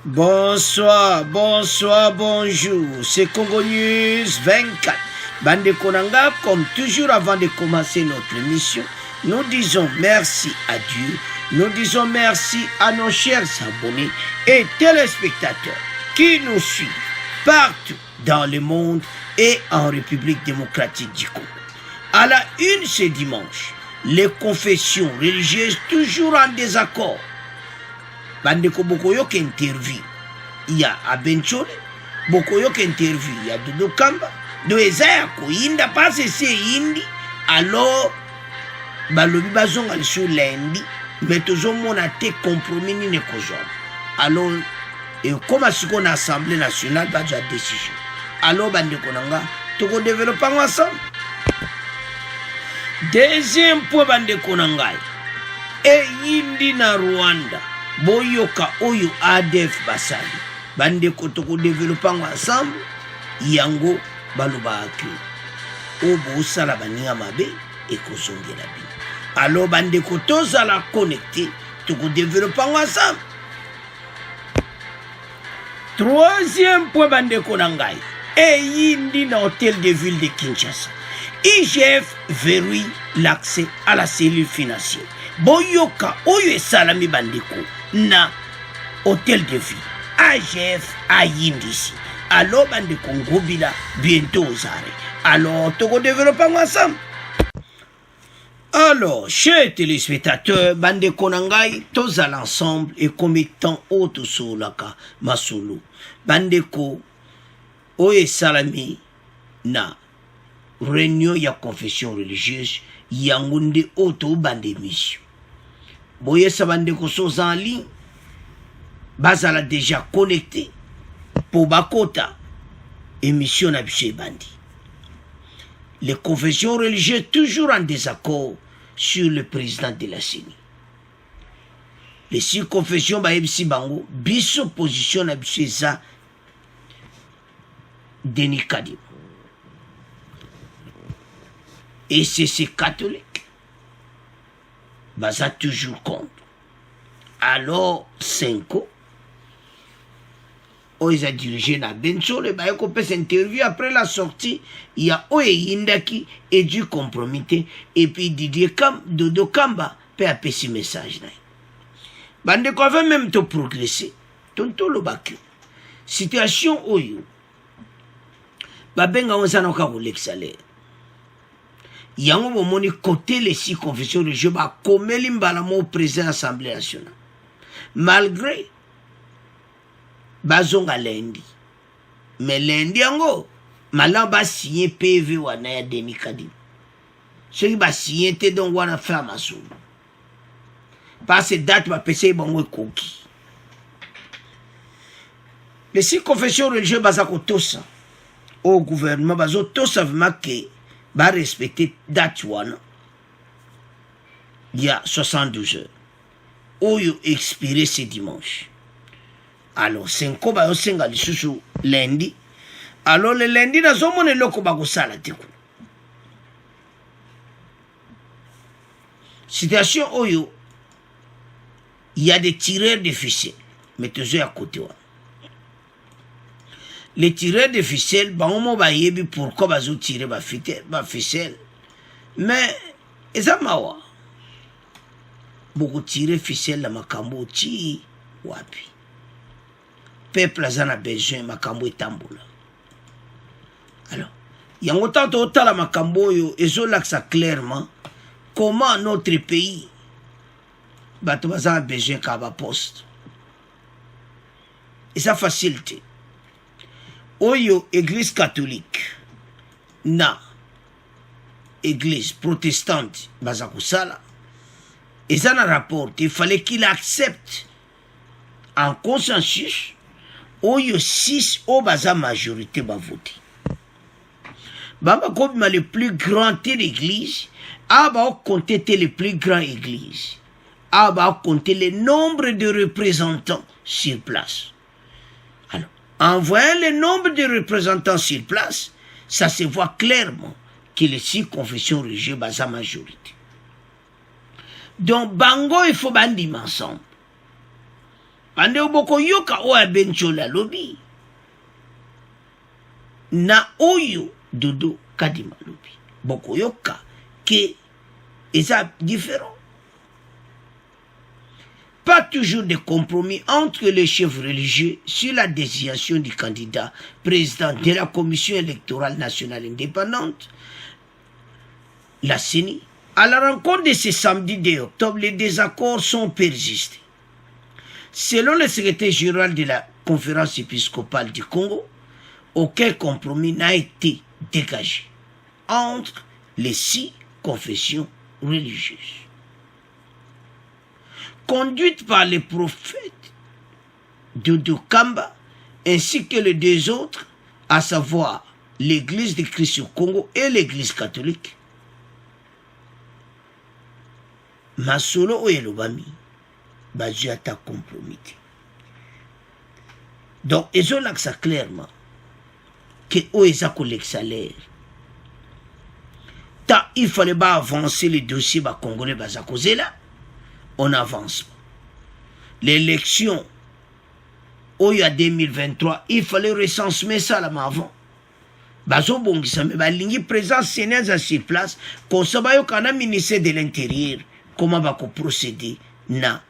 Bonsoir, bonsoir, bonjour. C'est Congo News 24. Bande Konanga, comme toujours avant de commencer notre émission, nous disons merci à Dieu. Nous disons merci à nos chers abonnés et téléspectateurs qui nous suivent partout dans le monde et en République démocratique du Congo. À la une ce dimanche, les confessions religieuses toujours en désaccord. Bandeko Bokoyo qui interview, il y a Abenchole, Bokoyo qui interview, il y a Dodo Kamba, do Ezaya ko inda passe c'est indi, alors balobi bazonga sur lundi, mais toujours mon até compromis ni ne kozom. Alors et comme à ce qu'on a Assemblée nationale ba déjà décision. Alors bandeko nanga, toko développer ensemble. Deuxième point bandeko nanga, et indi na Rwanda. Boyoka oyo ADF basali bande kotoko développer ensemble yango baloba akyo obo sala baninga mabe ekozongela bi alors bande kotoza la connecter toko développer ensemble. Troisième point bande konangai et yindi na hôtel de ville de Kinshasa IGF verrouille l'accès à la cellule financière. Boyoka oyo esalami bandeko na hôtel de ville AGF ayindisi alors bandeko ngobila bientôt aux arrêts. Alors toko développer ensemble. Alors chers téléspectateurs bandeko nangai tous à l'ensemble et comme étant auto solaka masolo bandeko oyo esalami na réunion ya confession religieuse yangunde auto bande mission. Boye sabandeko sont en ligne, bazala déjà connecté pour bakota émission na biche bandi. Les confessions religieuses toujours en désaccord sur le président de la CENI. Les six confessions ba ebisi bango biso position na biche za Denis Kadima. Et c'est ces catholiques baza toujours contre. Alors, Senko, ils ont dirigé na Benchole, ils ont fait cette interview après la sortie, il y a Oye Yindaki et du compromis, et puis Didier Dodo Kamba peut appeler ce message. Bande ko va même te progresser. Tonto lo bakyo. Situation Oyo. Babenga onzana ka kolexaler. Yango bomoni côté les six confessions religieuses ba komeli mbala mo président de l'Assemblée nationale. Malgré bazonga lundi. Mais lundi yango malamba signé PV wana ya Denis Kadima. Ceux qui ba signé te donc wana faire masou. Parce que date ba pese bango koki. Les six confessions religieuses bazako tosa au gouvernement bazo tosa vraiment que va respecter date one il y a 72 heures où il expiré ce dimanche. Alors 5 ba yosenga lisusu lundi. Alors le lundi na zomone loko ba kosala te. Situation oyo il y a des tireurs de ficelles mais toujours à côté. Les tireurs de ficelle, ba yebi pourquoi bazo tirer ba ficelle. Mais ezamawa. Beaucoup tirer ficelle la makambo ti wapi. Peuple azana besoin makambo etambola. Alors, yango tanto la makambo yo ezolaksa clairement comment notre pays bato bazana besoin ka ba poste. Et ça facilite. Oyo église catholique na église protestante bazakusala et ça n'a rapport il fallait qu'il accepte en consensus oyo 6 au baza majorité ba voter baba comme le plus grand l'église aba compter les plus grands églises aba compter le nombre de représentants sur place. En voyant le nombre de représentants sur place, ça se voit clairement que les six confessions religieuses basent à majorité. Donc, bango, il faut bandir ensemble. Bande boko yoka oya benchola lobi. Na oyo Dodo Kadima lobi. Boko yoka que ça différent. Pas toujours de compromis entre les chefs religieux sur la désignation du candidat président de la Commission électorale nationale indépendante, la CENI. À la rencontre de ce samedi 2 octobre, les désaccords sont persistés. Selon le secrétaire général de la conférence épiscopale du Congo, aucun compromis n'a été dégagé entre les 6 confessions religieuses. Conduite par les prophètes Dodo Kamba ainsi que les 2 autres, à savoir l'Église de Christ au Congo et l'Église catholique, Masolo Oyelobami, Bazuata compromis. Donc, ils ont l'accès clairement que Oeza collecte salaire. Tant il fallait pas avancer les dossiers congolais bazakozé là, on avance. L'élection, il y a 2023, il fallait recenser ça là avant. Bazo bongisa me balingi présent sénat à sur place, qu'on sabayo kana ministère de l'Intérieur, comment va procéder na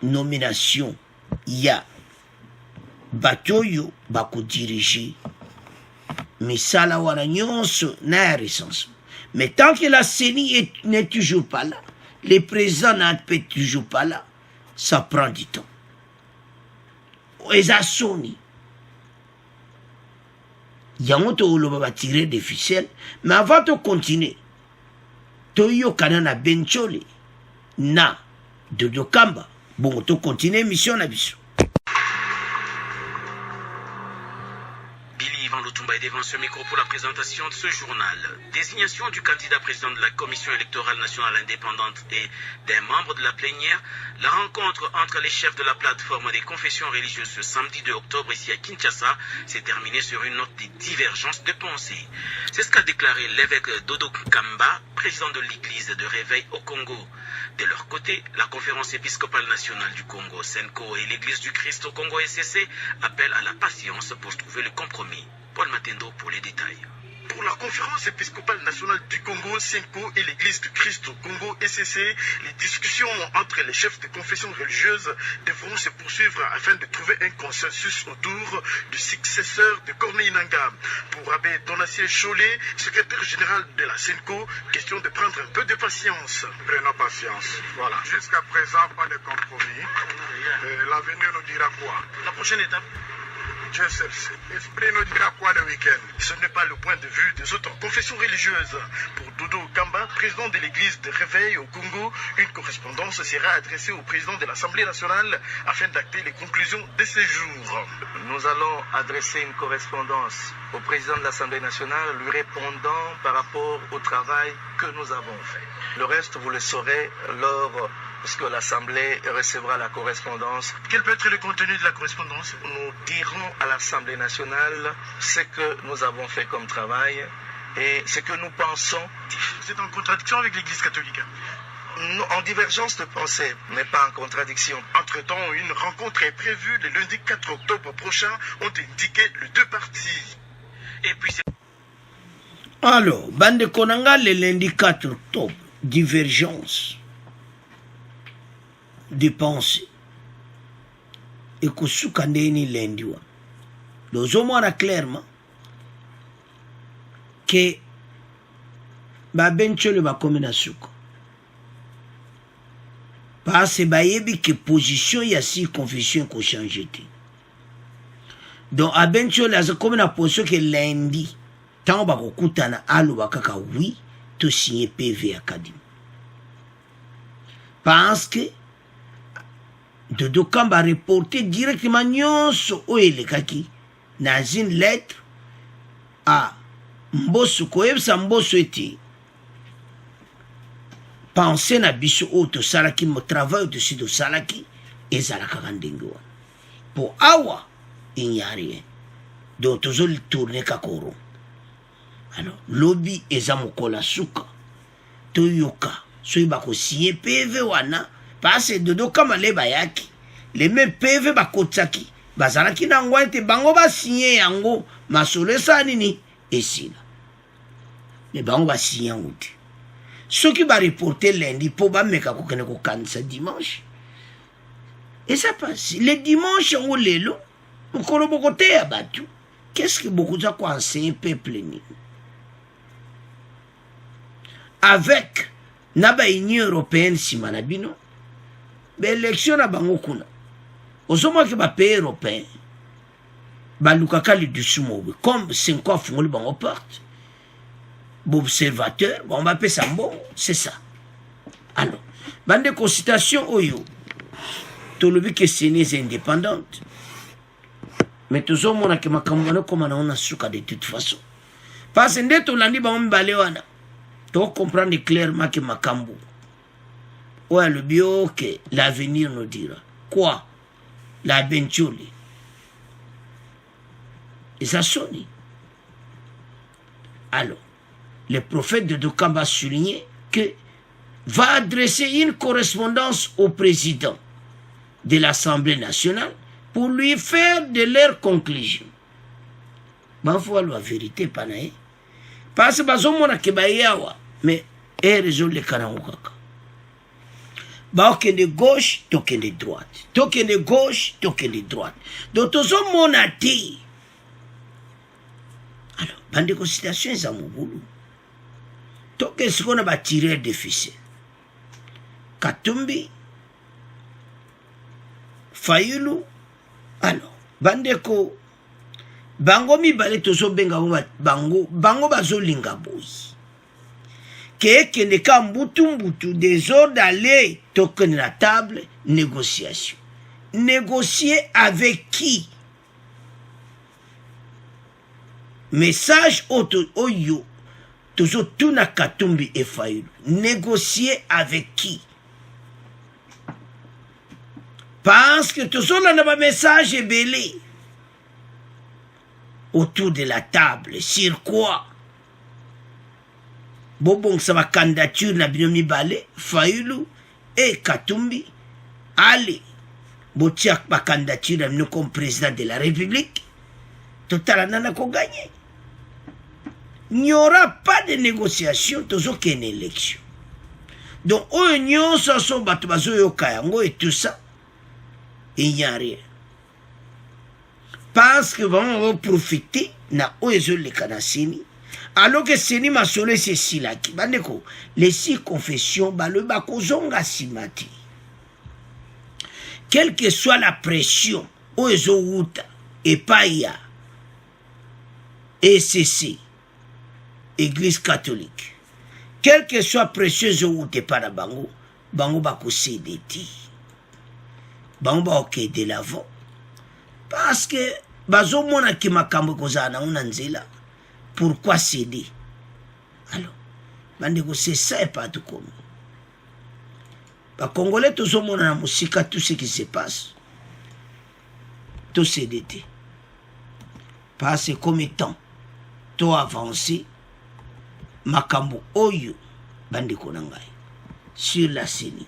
nomination ya batoyo bako diriger misala wana nyonso na recensement. Mais tant que la CENI n'est toujours pas là, le président n'est toujours pas là, ça prend du temps. Eza soni. Yamoto oloba va tirer des ficelles, mais avant de continuer, Toyo Kanana Benchole, na Dodo Kamba, bon, to continuer mission na biso. Lutumba est devant ce micro pour la présentation de ce journal. Désignation du candidat président de la Commission électorale nationale indépendante et des membres de la plénière. La rencontre entre les chefs de la plateforme des confessions religieuses ce samedi 2 octobre ici à Kinshasa s'est terminée sur une note de divergence de pensée. C'est ce qu'a déclaré l'évêque Dodo Kamba, président de l'église de Réveil au Congo. De leur côté, la conférence épiscopale nationale du Congo, SENCO, et l'église du Christ au Congo, SCC, appellent à la patience pour trouver le compromis. Paul Matendo pour les détails. Pour la conférence épiscopale nationale du Congo, SENCO, et l'église du Christ au Congo, SCC, les discussions entre les chefs de confessions religieuses devront se poursuivre afin de trouver un consensus autour du successeur de Corneille Nangaa. Pour Abbé Donatien Cholet, secrétaire général de la SENCO, question de prendre un peu de patience. Prenons patience. Voilà. Jusqu'à présent, pas de compromis. L'avenir nous dira quoi? La prochaine étape? Dieu seul sait. L'esprit nous dira quoi le week-end? Ce n'est pas le point de vue des autres confessions religieuses. Pour Dodo Kamba, président de l'église de Réveil au Congo, une correspondance sera adressée au président de l'Assemblée nationale afin d'acter les conclusions de ces jours. Nous allons adresser une correspondance au président de l'Assemblée nationale lui répondant par rapport au travail que nous avons fait. Le reste, vous le saurez lorsque l'Assemblée recevra la correspondance. Quel peut être le contenu de la correspondance? Nous dirons à l'Assemblée nationale ce que nous avons fait comme travail et ce que nous pensons. C'est en contradiction avec l'Église catholique? En divergence de pensée, mais pas en contradiction. Entre-temps, une rencontre est prévue le lundi 4 octobre prochain, ont indiqué les 2 parties. Et puis alors, Bande Konanga, le lundi 4 octobre, divergence de pensée. Et que soukandeni lundi wa. Donc, au moins, clairement, que Benchole va comme na souka. Parce que que position y a 6 confessions qui ont changé. Donc, à Benchole, il y a comme une position que lundi, tant que vous avez kaka oui, tu signé PV Academy. Parce que Dodo Kamba reporté directement nyonso oele kaki dans une lettre à Mbosso koyebisa Mbosso ete penser na biso auto salaki mo travail au-dessus de salaki ezalaka ndenge wana pour awa il n'y a rien donc toujours tourner kakoro. Alors lobby eza mokola suka toyoka soyi bako signer PV wana parce que Dodo Kamba leba yaki les mêmes PV bakotsaki bazalaki na yango ete bango basinye yango masolo esala nini esila me bango basinye yango te soki bareporte lundi mpo bameka kokende kokanisa dimanche eza pasi le dimanche yango lelo mokolo bokoteya bato qu'est-ce que bokoza koenseigner peuple nini avec na baunion européenne nsima na bino baélection na bango kuna ozomwaki bapays européen balukaka lidusu mobe comme 5 ans afungoli bango porte boobservateur bango bapesa mbongo c'est ça alors bande consultation oyo tolobi ke seni eza indépendante mais tozomonake makambo wana ekoma nango na suka de toute façon parce nde tolandi bango mibale wana tocomprendre clairement ke makambo oyo alobi oke l'avenir nous dira quoi la bentioli eza soni alors le prophète de Dokamba a souligné que va adresser une correspondance au président de l'Assemblée nationale pour lui faire de leurs conclusions. Il faut la vérité, parce que bazomona ke bayawa mais résout le kanango kaka. Baokende gauche, tokende droite. Tokende gauche, tokende droite. Donc tozomona te. Alors, bande consultation eza mobulu. Toke sikona ba tirer de ficelle. Katumbi Fayulu alors bandeko bango mibale tozobenga bango bazolinga boyi kekende ka mbutu des ordres d'aller tokende la table négociation négocier avec qui message oyo tozotuna Katumbi et Fayulu négocier avec qui parce que tout ça, on a un message belé autour de la table. Sur quoi? Bon, ça va candidature na binomi balé, Fayulu et Katumbi. Allez, botiak ma candidature na comme président de la République. Total nana ko gagné. Il n'y aura pas de négociation, tout ça qu'une élection. Donc, on y a son batubazo yokayango et tout ça. Il n'y a rien. Parce que vont profiter na oezo le kanasini. Alors que seni masole c'est silaki. Bandeko, les 6 confessions, le bakozonga simati. Quelle que soit la pression, oezo wuta, et païa, ECC, Église catholique. Quelle que soit pression, wuta par la bango, bango bako cédeti. Bango ok de l'avant parce que bazomona ki makambo kozana una nzela pourquoi céder alors bandeko c'est ça et pas tout comme ba congolais tozomona na musika tout ce qui se passe tout céder parce que comme temps to avancer makambo oyo bandeko na ngai sur la CENI.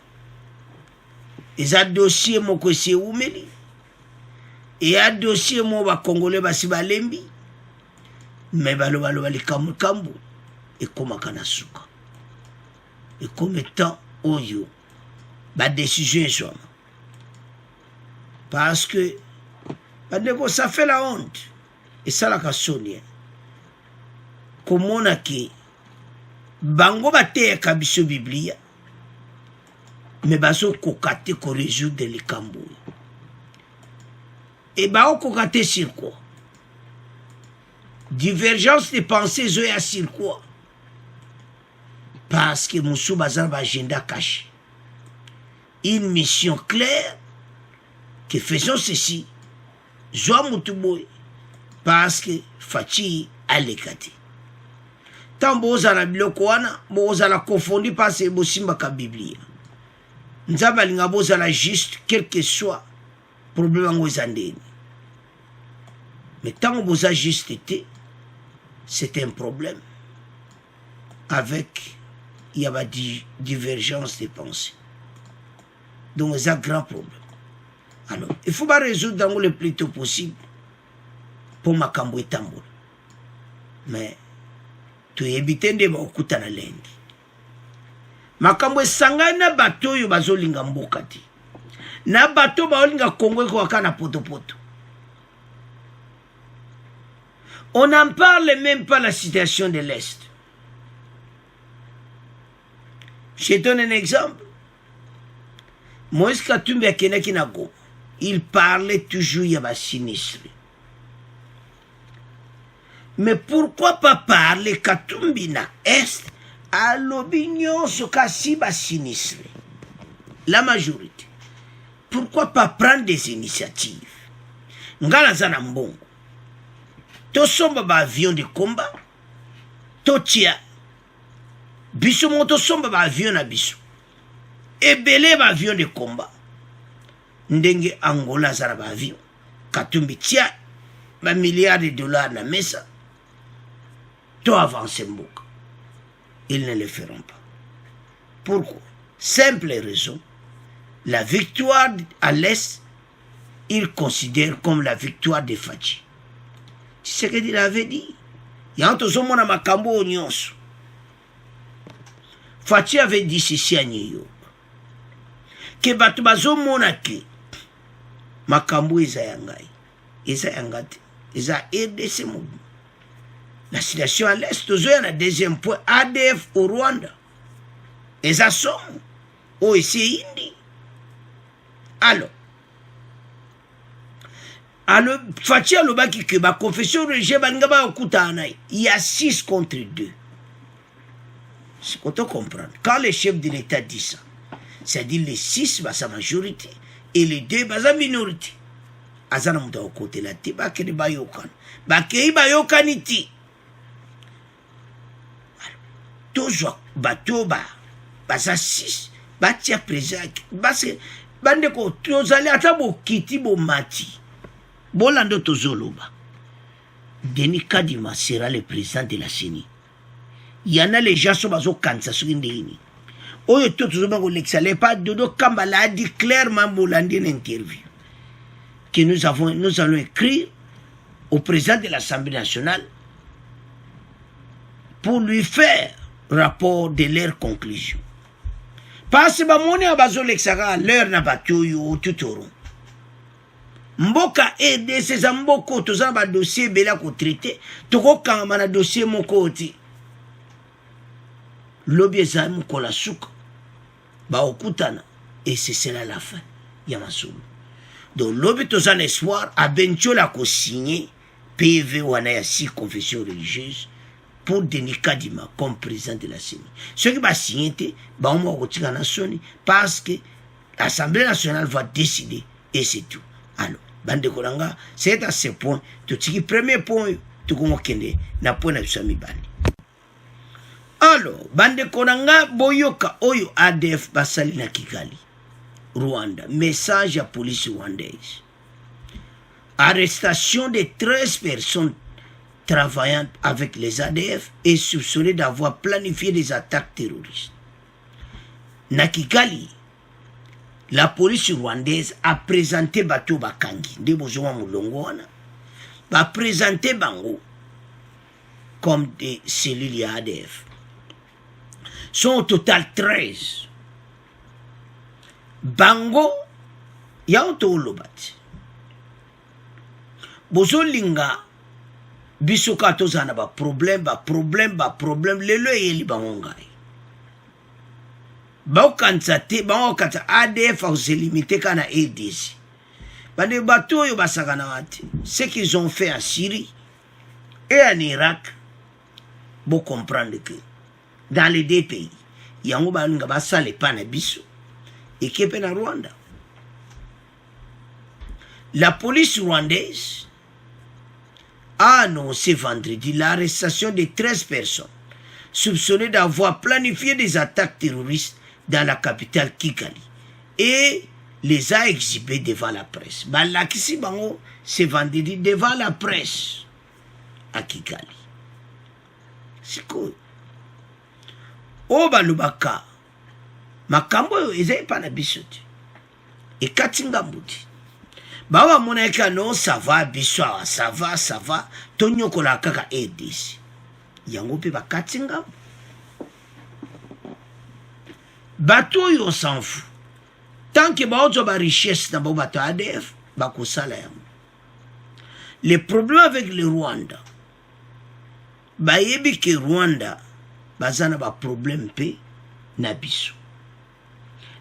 Et un dossier moko se umeli. Et un dossier mo ba congolais basi balembi. Mais balo bali kambu et koma kana suka. Et comme temps oyo ba décision soit. Parce que ça fait la honte. Et ça la kasoni. Comment on a qui bango ba te kabiso biblia. Mais baso kokate ko résoudre les cambouis. Et bao kokate sur quoi? Divergence de pensée zoya sur quoi? Parce que Moussou Bazar va agenda caché. Une mission claire que faisons ceci. Zoa Moutuboy. Parce que Fachi a l'éclaté. Tant boza la bilokwana, boza la confondu parce que Bosimba ka Biblia. Nzaba linga boza la juste, quel que soit problème en Wezandeni. Mais tant que boza juste été, c'est un problème. Avec, il y a des divergences de pensée. Donc, c'est un grand problème. Alors, il faut pas résoudre le plus tôt possible pour makambo etambola. Mais tu éviter de bakuta na lendi. Makambo esangani na bato yo bazolinga mboka ti. Na bato baolinga Congo ko kana poto. On n'en parle même pas la situation de l'Est. Je donne un exemple. Moïse Katumbi a Kenaki Nago. Il parlait toujours il y a sinistre. Mais pourquoi pas parler Katumbi na Est à l'opinion ce cas-ci sinistre? La majorité. Pourquoi pas prendre des initiatives? Ngala zana mbongo. Tosomba ba avion de combat. Totia. Biso moto somba ba avion na biso. Ebele ba avion de combat. Ndenge Angola zara ba avion. Katumbi tia ba milliards de dollars na mesa. To avance mboka. Ils ne le feront pas. Pourquoi? Simple raison. La victoire à l'Est, ils considèrent comme la victoire de Fachi. Tu sais ce qu'il avait dit? Il y a un mona makambo au nyonso. Fachi avait dit ceci à New York. Que batu bazo mona ke makambo eza yangai. Eza yangate. Eza RDC mouvement. La situation à l'Est, toujours un deuxième point, ADF au Rwanda. Eza somme. Oh, ici, Indi. Alors, Fachi alobaki que ma confession religieuse bangaba okutana, il y a 6 contre 2. C'est qu'on te comprendre. Quand le chef de l'État dit ça, c'est-à-dire les 6 sa majorité et les 2 sa minorité. Azana muda okote la ti ba ke ba yokan. Ba ke ba yokaniti. Toujours bato ba sa 6 ba tia présent parce que bande ko tozali ata bo kiti bo mati. Bolando tozoloba. Denis Kadima sera le président de la CENI. Il y en a les gens qui sont bazo kansa sur indeni. Oyo to tozoba ko l'excellent pas Dodo Kambala a dit clairement bolandi une interview que nous allons écrire au président de l'Assemblée nationale pour lui faire rapport de leurs conclusions. Parce que bamoni abazo l'exara leur na batoyo tutoro. Mboka aide ces mboko toza ba dossier bela ko traiter toko kama na dossier moko oti. Lobby za mukola suka ba okutana et c'est cela la fin ya masulu. Donc lobby toza espoir a benchola ko signer PV wana ya 6 confessions religieuses pour Denis Kadima comme président de la CENI. Ceux qui va signer, parce que l'Assemblée nationale va décider et c'est tout. Alors, Bande Kolanga, c'est à ce point, tout ce qui est premier point, tout comme on n'a point de bandi. Alors, Bande Kolanga, Boyoka, Oyo, ADF, Basali na Kigali, Rwanda, message à la police rwandaise. Arrestation de 13 personnes travaillant avec les ADF et soupçonnés d'avoir planifié des attaques terroristes. Nakigali, la police rwandaise a présenté Bato Bakangi, de Bozoa Moulongwana, a présenté Bango comme des cellules ADF. Sont au total 13. Bango, Yanto Lobat. Bozolinga, bisoka tozana ba problème lelo yeli bangongai ba okansate ba okata ADF a se limiter kana ADC bande bato yo basakana wati ce qu'ils ont fait en Syrie et en Irak bo comprendre que dans les deux pays yango ba nga basale pana biso et kepe na Rwanda. La police rwandaise a annoncé vendredi l'arrestation de 13 personnes soupçonnées d'avoir planifié des attaques terroristes dans la capitale Kigali et les a exhibées devant la presse. Balakisi bango ce vendredi devant la presse à Kigali. C'est cool. Oba Lubaka makambo yo ezai pana bisoti e katinga mbuti bawa moneka no ça va biso ça va tonyokola kaka ADC yango pe bakatinga bato yo s'en fout tant que baozo ba richesse na bo bato ADF bakosala yango. Le problème avec le Rwanda bayebi ke Rwanda bazana ba problème pe na biso.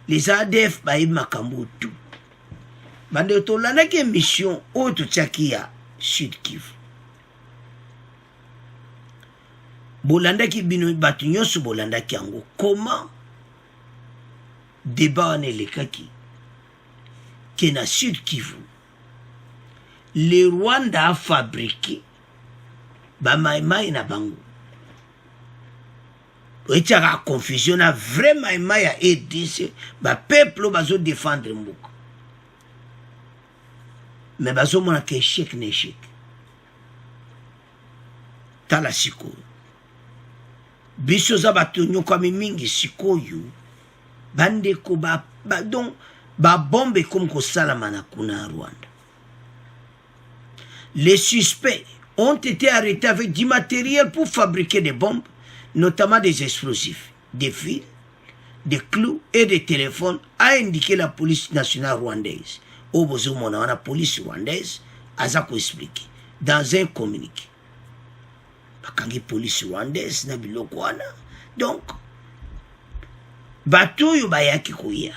Les ADF bayebi makambo tout bande tolandaki mission oyo totiaki ya Sud Kivu bolandaki bino bato nyonso bolandaki yango comment débat wana elekaki ke na Sud Kivu le Rwanda a fabriqué bamaimai na bango oitiaka confusion na vrai maimai ya ADC bapeuple bazo défendre mboka mais bazomona ke échec na échec tala sikoyo biso za bato nyokwami mingi sikoyo bandeko donc babombe comme kosalama na kuna Rwanda. Les suspects ont été arrêtés avec du matériel pour fabriquer des bombes, notamment des explosifs, des fils, des clous et des téléphones, a indiqué la police nationale rwandaise. Au besoin, la police rwandaise a expliqué dans un communiqué. Bakangi police rwandaise na biloko wana. Donc, bato yo bayaki kuya.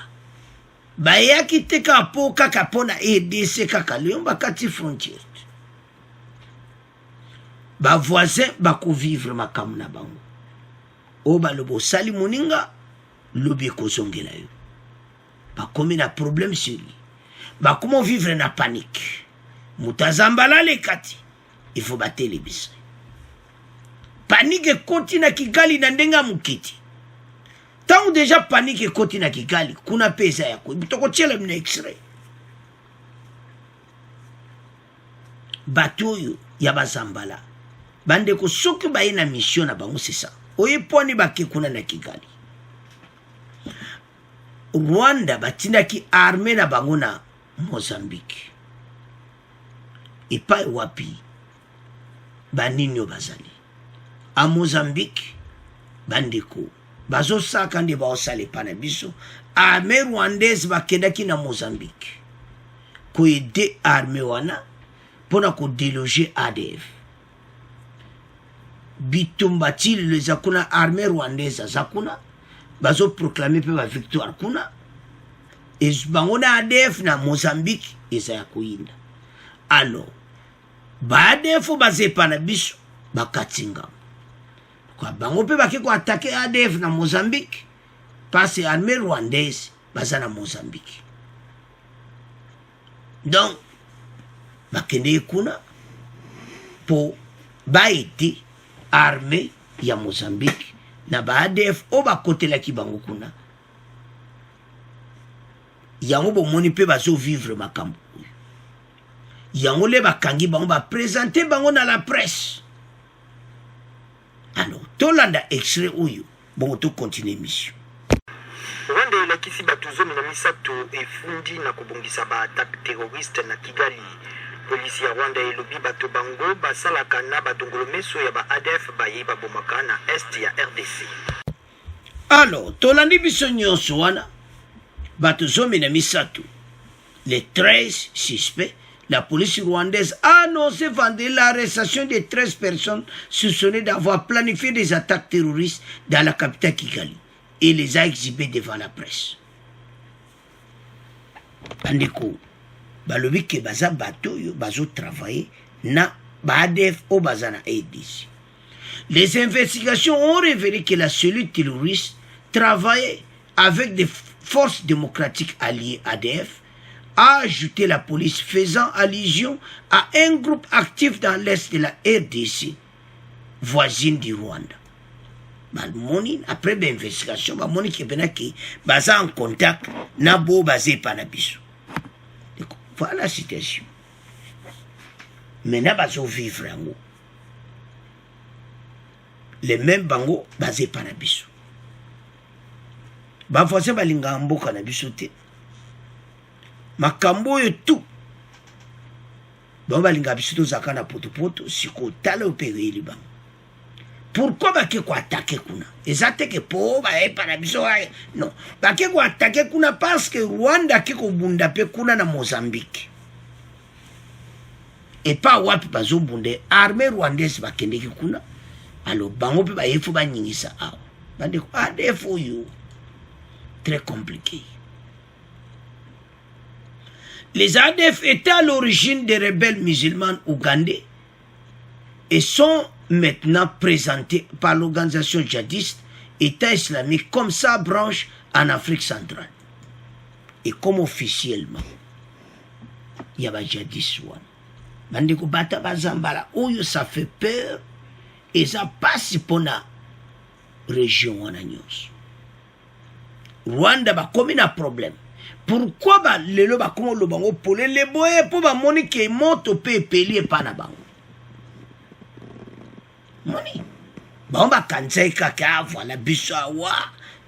Bayaki teka po kaka pona ADC kaka leon bakati frontière. Ba voisin bako vivre makamu na bango. O balobo sali moninga lobi kozongela yo. Bakomi na problème sur lui. Bakomo vivre na panique. Mutazambala le kati. Il faut battre les bis. Panique koti na Kigali na ndenga mukiti. Tant déjà panique koti na Kigali kuna pesa yako. Bitoko tiele mne extrait. Bato yo ya bazambala. Bande ko soki ba ina mission na bango c'est ça. Oye poni bake kuna na Kigali. Rwanda batindaki armée na bango na Mozambique. Et pas wapi baninyo bazali. A Mozambique bandeko bazo saka ndi ba osale pana biso armée rwandaise bakendaki na Mozambique ko aider armée wana pona ko déloger ADF. Bitumbati le zakuna armée rwandaise zakuna bazo proclamer pe ba victoire kuna et bangona ADF na Mozambique eza ya kuinda. Alors ba ADF bazepa na biso bakatinga kwa bango pe baki ko attaquer ADF na Mozambique parce que armée rwandaise baza na Mozambique. Donc bakende kuna po baiti armée ya Mozambique na ba ADF o bakotela ki bango kuna yango bomoni pe bazo vivre makambo yango le bakangi bango ba présenter bango na la presse. Alors tolanda extrait oyo bon to continuer mission. Rwanda elakisi bato 13 efundi na kobongisa ba attaque terroriste na Kigali. Polisi ya Rwanda elobi bato bango basalaka na batongolo meso ya ba ADF bayeba bomaka na est ya RDC. Alors tolandi biso nyonso wana bato 13 les 13 suspects. La police rwandaise a annoncé vendredi l'arrestation de 13 personnes soupçonnées d'avoir planifié des attaques terroristes dans la capitale Kigali et les a exhibées devant la presse. Bandeko, balobi ke baza bato yo bazo travailler na ADF au bazana ADC. Les investigations ont révélé que la cellule terroriste travaillait avec des forces démocratiques alliées ADF, a ajouté la police faisant allusion à un groupe actif dans l'est de la RDC, voisine du Rwanda. Après l'investigation, il y a en contact nabo basé par la biso. Voilà la situation. Maintenant, bazo vivre en haut. Les mêmes bango basés par la biso. Ba voisin balinga mboka na biso te. Makambo yo tout Bon balinga biso tozaka na potopoto siko tala opéré bango. Pourquoi bake ko attaquer kuna? Ezate ke po ba para biso non. Bake ko attaquer kuna parce que Rwanda ke ko bunda pe kuna na Mozambique. Et pas wapi bazo bunde armée rwandaise bakendeki kuna. Alors bango pe ba yefu ba nyingisa awa. Bande ko ADF you. Très compliqué. Les ADF étaient à l'origine des rebelles musulmans ougandais et sont maintenant présentés par l'organisation djihadiste État islamique comme sa branche en Afrique centrale. Et comme officiellement, il y a des djihadistes. Bandeko bata bazambala, oyo ça fait peur et ça passe pour la région en agnos. Rwanda ba comme un problème. Pourquoi ba lelo ba comme le bango pour les boye pour ba moni qui monte au pépeli et pas na bango. Moni. Ba on ba kanzai kaka voilà bisawa.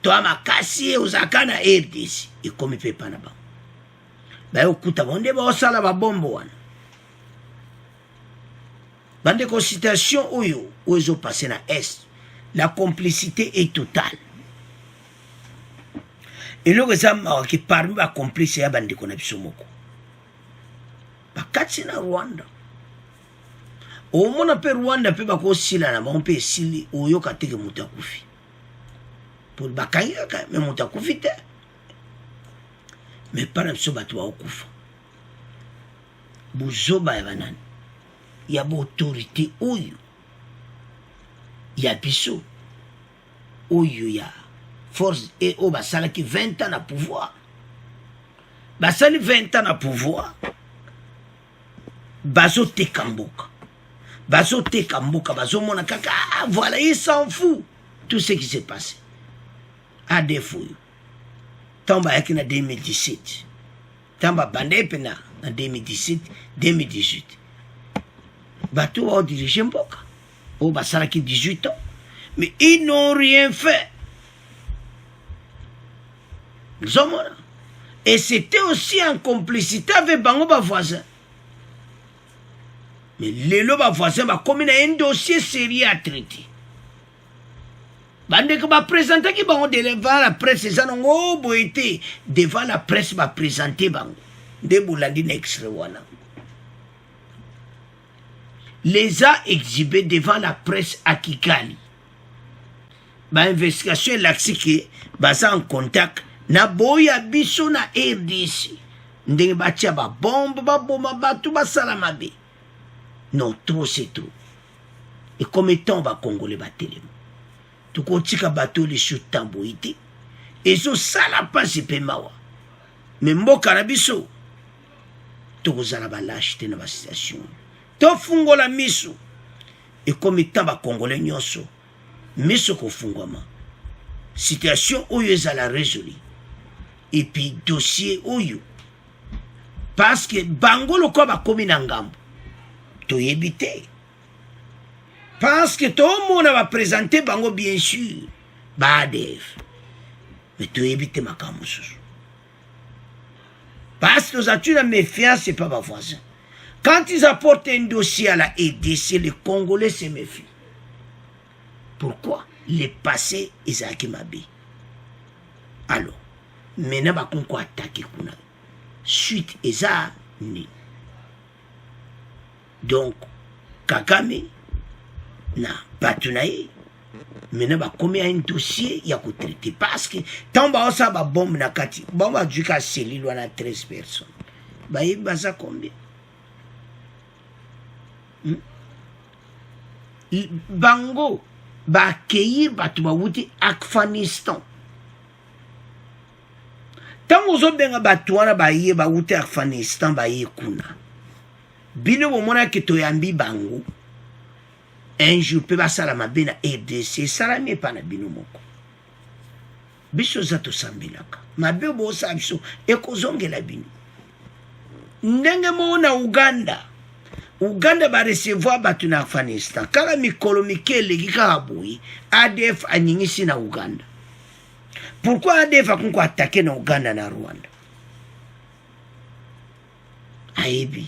Toi ma kasi uzaka na RDC et comme pe pas na bango. Ba okuta bonde ba osala ba bombo wana. Bande consultation oyo ozo passer na est. La complicité est totale. Et le résultat qui parmi les complices ya bande ko na biso moko. Bakati na Rwanda. O mona pe Rwanda pe bako sila na ba pe sili oyo kateke mutakufi. Pour bakanya ka me mutakufi te. Mais para biso batu okufa. Buzoba ya banani. Ya bo autorité oyo. Ya biso oyo ya force et au basala qui 20 ans à pouvoir. Basali 20 ans à pouvoir. Bazo te kamboka. Bazo te kamboka. Bazo mona kaka. Ah, voilà, il s'en fout. Tout ce qui s'est passé. À défaut. Tamba yaki na 2017. Tamba bande pena en 2017, 2018. Bato a dirigé Mboka. Au basala qui 18 ans. Mais ils n'ont rien fait. Et c'était aussi en complicité avec Bango voisin. Mais les voisins comme un dossier sérieux à traiter. Bande que va présenter qui Bango devant la presse, ça non boité devant la presse va présenter Bango. De Boulandi extrait wana. Les a exhibés devant la presse à Kigali. Ba investigation laxike basa en contact na boya biso na RDC ndenge batia ba bombe ba boma batu ba salamabe. Non, trop c'est trop. Et comme étant ba congolais ba télé. Tu kotika bateau les sous tamboité. Et so sala passe pe mawa. Mais mboka na biso to kozala ba lâcheté na ba station. To fungola miso. Et comme étant ba congolais nyonso miso ko fungwama. Situation oyo ezala résolu. Et puis dossier oyo. Parce que bango loko ba komi na ngambo. To yebite. Parce que tout le monde va présenter bango bien sûr. Ba ADF. Mais to yebite makamusu. Parce que nous avons la méfiance, c'est pas ma voisin. Quand ils apportent un dossier à la EDC, les Congolais se méfient. Pourquoi? Les passés, ils ont Mabe. Alors, maintenant, on va attaquer. Suite, ils ont donc, Kagame, na Batunaye, maintenant, comme il y a un dossier, il y a qu'à traiter. Parce que, tant que ça va bombe na kati, bombe a dû casser l'île, on a 13 personnes. Bah, il y a combien? Bango, ba accueillir batu ba wuti Afghanistan. Tango zo benga batu wana ba ye ba wuti Afghanistan ba ye kuna. Bino bo mona ke to yambi bango. Un jour pe ba sala mabe na RDC sala me pa na bino moko. Biso za to sambilaka. Mabe bo sa biso ekozongela bino. Ndenge mo na Uganda. Uganda va recevoir batu na Afghanistan. Kala mikolo mikele kika boui, ADF a nyingisi na Uganda. Pourquoi ADF a kunko attaquer na Uganda na Rwanda? Aebi.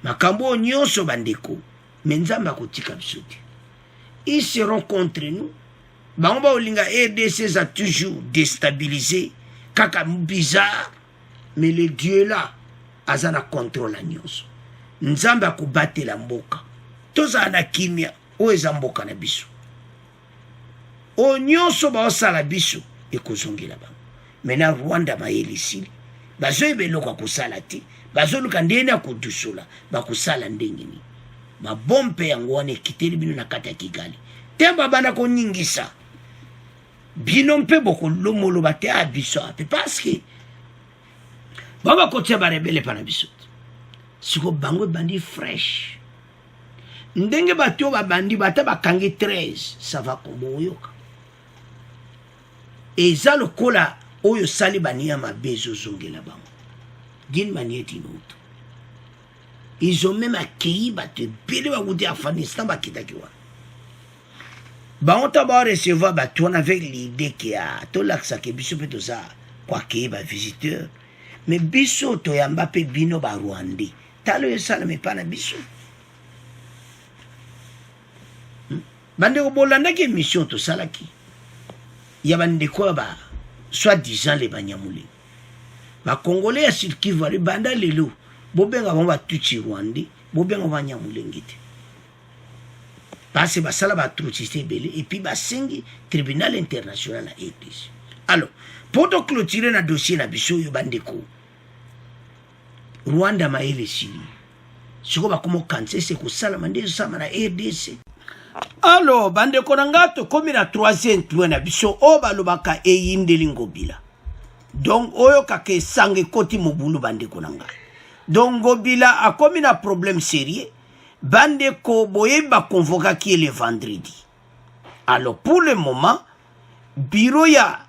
makambo nyonso bandeko menzamba kotika biso te. Ils seront contre nous. Bango ba olinga RDC a toujours déstabilisé kaka bizarre, mais le Dieu là azana contrôle la nyonso. Nzambe akobatela mboka. Toza na kimia o eza mboka na biso. O nyonso ba osala biso ekozongela bango. Mena Rwanda mayeli sili. Bazoyebe loka kosala te. Bazoluka ndeni akodusola bakosala ndenge ni. Mabombe yango wana ekiteli bino na kati ya Kigali. Temba bana koningisa. Bino mpe boko lomolo bate abiso ape parce que baba kotia ba rebele pana biso. Siko bango bandi fresh. Ndenge batyo ba bandi bata bakangi 13 ça va kombo yoka. Eza lokola oyo sali bania mabezo zongela bango. D'une manière ou d'une autre. Ils ont même accueilli battu bele ba goudi Afghanistan ba kitakiwa. Ba on t'a recevoir battu avec l'idée qu'il y a tout l'axe que biso peut ça quoi accueillir ba visiteur. Mais biso to yamba pe bino ba Rwandais. Talo ça mais pas na biso. Bande ko bolanda ke mission to salaki. Ya bande ko ba soi-disant les banyamuli. Ba Congolais ya Sud Kivu ali banda lelo bobenga ba tuchi Rwandais bobenga ba nyamulengite. Parce que basala ba truciste belé et puis ba sengi tribunal international à RDC. Alors, pour te clôturer na dossier na biso yo bandeko. Rwanda maele sili. Siko ba komo kanse se ko sala mande sama na RDC. Alors, bandeko nangato komi na 3e point na biso o balobaka eyindeli ngobila. Donc oyo kake sange koti mobulu bandeko nanga. Donc Ngobila a commis un problème sérieux. Bandeko boyeba convoqué qui est le vendredi. Alors pour le moment, bureau ya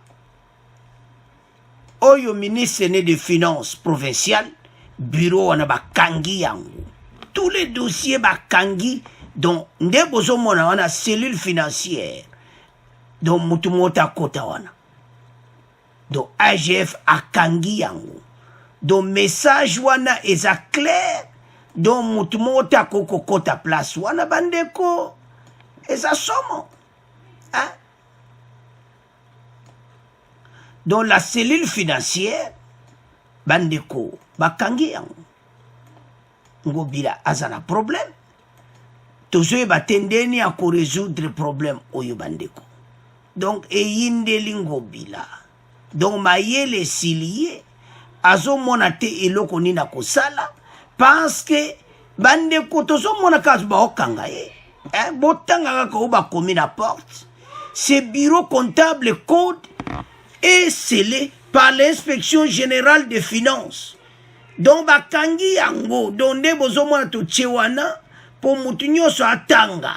oyo ministre des finances provincial, bureau wana bakangi yango. Tous les dossiers bakangi donc nde bozo mona wana cellule financière. Donc mutumota kota wana. Donc AGF akangi yango. Donc message wana eza clair. Donc mutumota koko kota place wana bandeko eza somo. Hein? Donc la cellule financière bandeko bakangi yango. Ngobila azana problème. Tozoye batendeni à résoudre le problème oyo bandeko. Donc eyindeli Ngobila. Donc mayele silié azo monate eloko nina kosala parce que bandeko tozo monaka ba okanga botanga ka oba komi na porte. Ce bureau comptable code est scellé par l'inspection générale des finances. Donc bakangi yango donde bozo mona to chewana po mutu nyonso atanga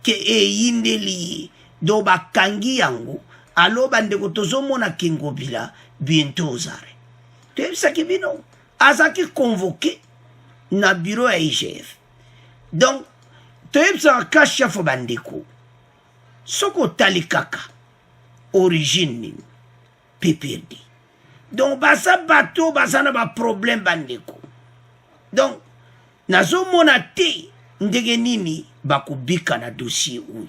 ke eyindeli. Donc bakangi yango alo bandeko tozomona Ngobila bientôt zare. Tu sais qui bino azaki convoqué na bureau à IGF. Donc tu sais ka chef bandeko soko talikaka origine PPRD. Donc basa bato basana ba problème bandeko. Donc nazomona te ndenge nini bakubika na dossier oyo.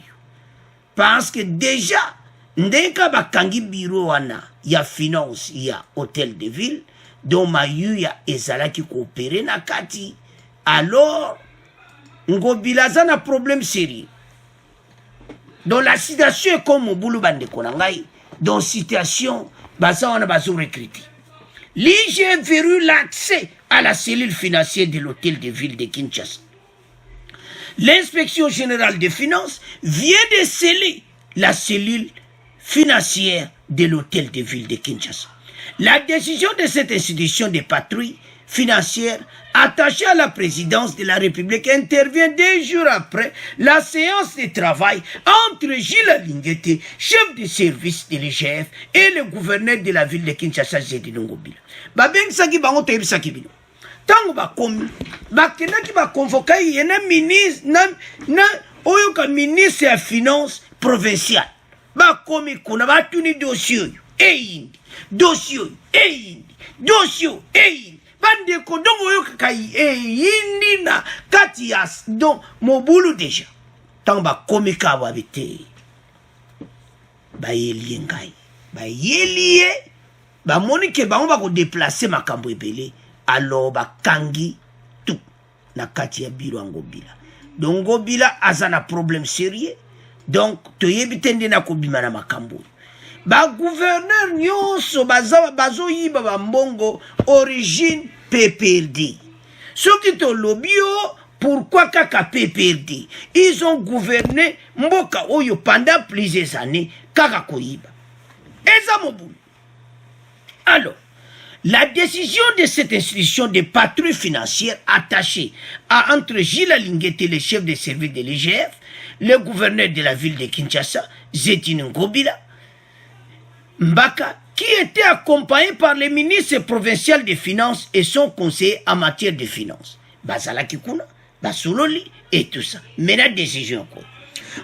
Parce que déjà ndeka bakangi bureau wana ya finance ya hôtel de ville dont mayu ya ezalaki coopérer na kati. Alors Ngobila zana problème sérieux. Donc la situation est comme Moubulu bandeko na ngai. Donc situation basa wana bazo recruter. L'IGF verrouille l'accès à la cellule financière de l'hôtel de ville de Kinshasa. L'inspection générale des finances vient de sceller la cellule financière de l'hôtel de ville de Kinshasa. La décision de cette institution de patrouille financière attachée à la présidence de la République intervient 2 jours après la séance de travail entre Gilles Alingete, chef de service de l'IGF, et le gouverneur de la ville de Kinshasa, Zedi Ngobila. Babeng Saki Bango Toyeb Sakibino. Tango bakomi, bakenaki bakonvoka yena ministre, na oyoka ministre ya finance provincial. Bakomi kuna batuni dossier eyindi, dossier eyindi, dossier eyindi. bandeko donc oyo kaka yindi na kati ya donc mobulu déjà ntango bakomi ka babi te bayeli ye ngai bayeli ye bamoni ke bango bakodeplace makambo ebele alors bakangi tout na kati ya biro ya Ngobila donc Ngobila aza na problème sérieux donc toyebi te nde na kobima na makambo bagouverneur nyonso bazoyiba bambongo origine PPRD soki tolobi yo pourquoi kaka PPRD ils ont gouverné mboka oyo pendant plusieurs années kaka koyiba eza mobulu. Alors la décision de cette institution de patrouille financière attachée à entre Gilles Alinguete, le chef de service de l'IGF, le gouverneur de la ville de Kinshasa, Zetine Ngobila Mbaka, qui était accompagné par le ministre provincial des Finances et son conseiller en matière de finances. Bazala Kikuna, Basololi et tout ça. Mais la décision quoi.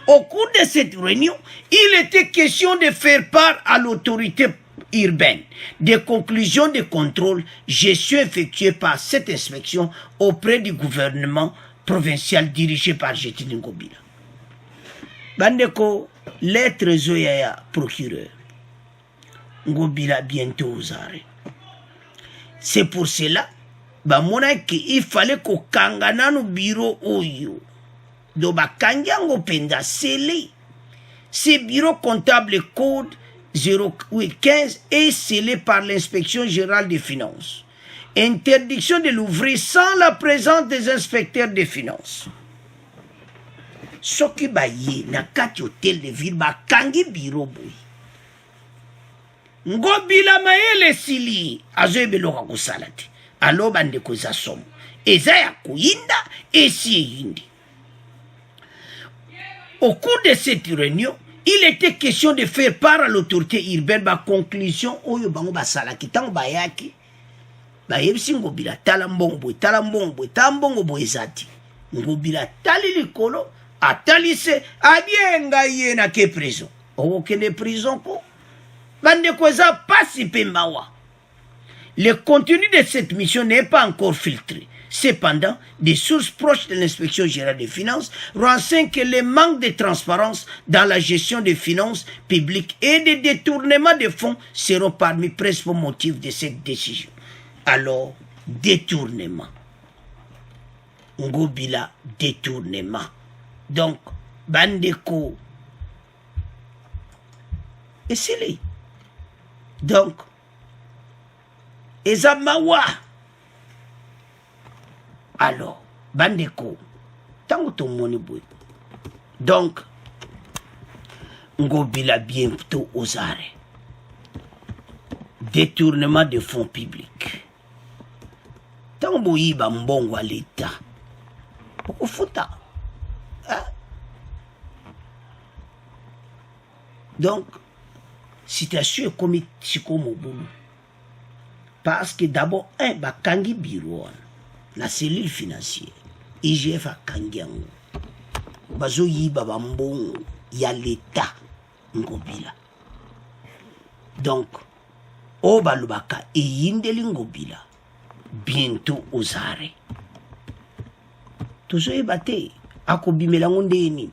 Au cours de cette réunion, il était question de faire part à l'autorité urbaine des conclusions de contrôle, gestion effectuée par cette inspection auprès du gouvernement provincial dirigé par Zetine Ngobila. Bandeko, lettre Zoyaya, procureur. Ngobila bientôt aux arrêts. C'est pour cela, il fallait qu'on kangana no bureau oyo. Do bakangiango penda scellé. Ce bureau comptable code 0815 est scellé par l'inspection générale des finances. Interdiction de l'ouvrir sans la présence des inspecteurs des finances. Soki baye na kati hôtel de ville bakangi bureau boy. Ngobila mayele sili azoebeloka kosala te alo bandeko eza somo eza ya koyinda esi eyindi. Au cours de cette réunion, il était question de faire part à l'autorité urbaine ba conclusion oyo bango basalaki ntango bayaki bayebisi Ngobila tala mbongo boye ezati Ngobila tali likolo atalise abienga ye na ke prison okende prison ko bandeko eza pasi pe mawa. Le contenu de cette mission n'est pas encore filtré. Cependant, des sources proches de l'inspection générale des finances renseignent que le manque de transparence dans la gestion des finances publiques et des détournements de fonds seront parmi les principaux motifs de cette décision. Alors, détournement. Ngobila, détournement. Donc, bandeko. Et c'est lui. Donc, Ezamawa. Alors, bandeko, tango to moni boy. Donc, Ngobila bientôt aux arrêts. Détournement de fonds publics. Tango boyiba mbongo à l'État. Okufuta. Hein? Donc, situation est comme Mobulu. Parce que d'abord, bakangi bureau, la cellule financière, IGF a kangiango. Bazo yiba bambon, ya l'État, Ngobila. Donc, Obalubaka et Yindeli Ngobila, bientôt aux arrêts. Tout ça est batté, Akobimelangonde.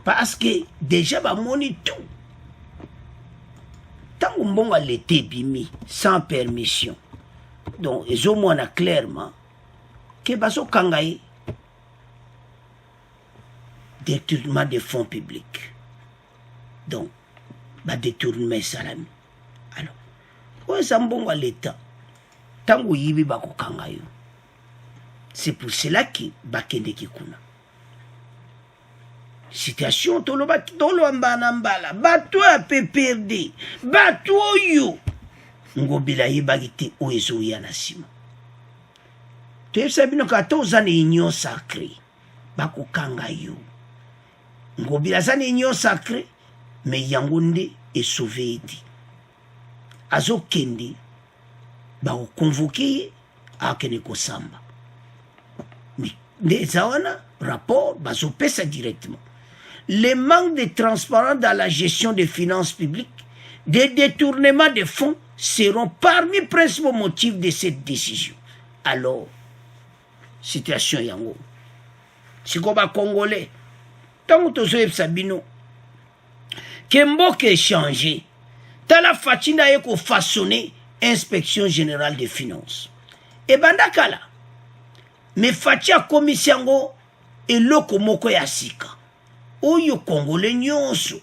Parce que déjà, moni tout. Tant qu'on bon à l'été bimi, sans permission. Donc, ils ont moins clairement que baso kangaye détournement des fonds publics. Donc, détournement salami. Alors, où est-ce bon à l'état? Tant qu'on y va kangayo. C'est pour cela que bakende kikuna. Situation toloba tolo mbana mbala bato a PPRD bato yo Ngobila yebagite oezo ya nasima te sabino ka tozane union sacrée bako kanga yo Ngobila zane union sacrée mais yangonde et sauvé dit azo kende ba convoquer a kene ko samba mais des awana rapport bazo pesa directement. Le manque de transparence dans la gestion des finances publiques, des détournements de fonds seront parmi les principaux motifs de cette décision. Alors, situation yango. Si on va Congolais, tant que tu es bino, Kemboke est changé. T'as la fatina et qu'on façonné inspection générale des finances. Et bandakala, mais fatia komisiango et loko moko ya sika. Oyo Congolais nyonso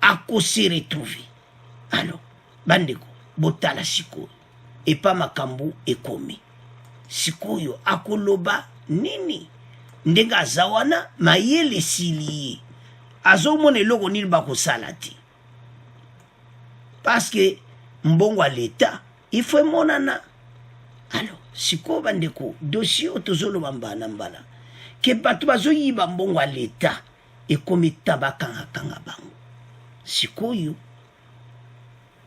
ako se retrouver. Alors, bandeko, botala siko. Et pas makambu ekomi. Sikoyo akoloba nini? Ndenga zawana mayele sili. Azomone loko nil bako salati. Parce que mbongo à l'État, il faut monana. Alors, siko bandeko, dossier otozolo bambana mbala. Que batu bazo yiba mbongo à l'État et comme tabakanga kanga bango. Sikoyo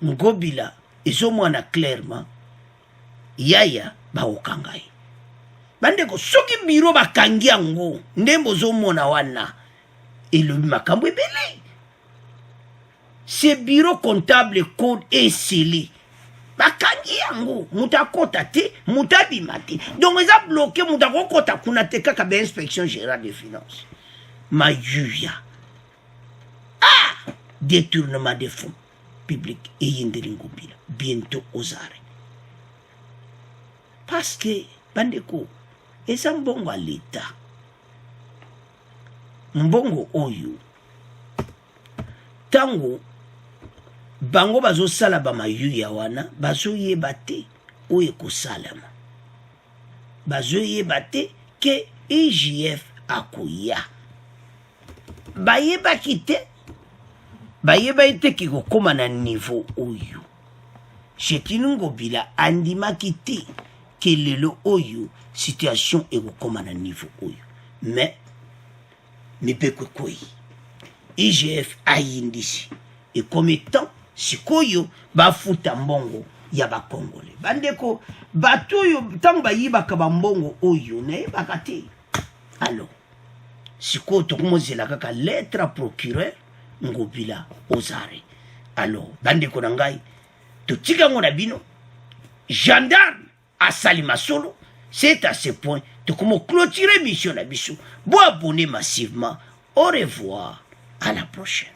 ngobila ezomwana clairement yaya baokangai. Bandeko soki biro bakangi yango ndembo zomona wana elobi makambo ebele. Ce bureau comptable code est scellé. Bakangi yango mutakota te mutabima te. Donc eza bloqué mutakota kuna te kaka ba inspection générale des finances. Mayuya. Ah, détournement des fonds publics et yindelingobila bientôt aux arrêts. Parce que bandeko eza mbongo à l'État. Mbongo oyo tango bango bazo sala ba mayuya wana bazo yeba te oyo kosalama. Bazo yeba te ke IGF akoya. Bayeba kite bayeba ite ki kokoma na niveau oyo. Chetinungo bila andima kite ke lelo oyo situation ekokoma na niveau oyo. Mais mipeko koi IGF ayindisi et comme étant sikoyo bafuta mbongo ya ba Congolais. Bandeko batoyo tango bayibaka ba mbongo oyo na yebaka te. Alors sikoyo tokomozela kaka lettre à procureur ngobila aux arrêts. Alors bandeko na ngai totika ngona bino gendarme asali masolo. C'est à ce point que comment clôturer mission à Bissou. Bon abonner massivement. Au revoir. À la prochaine.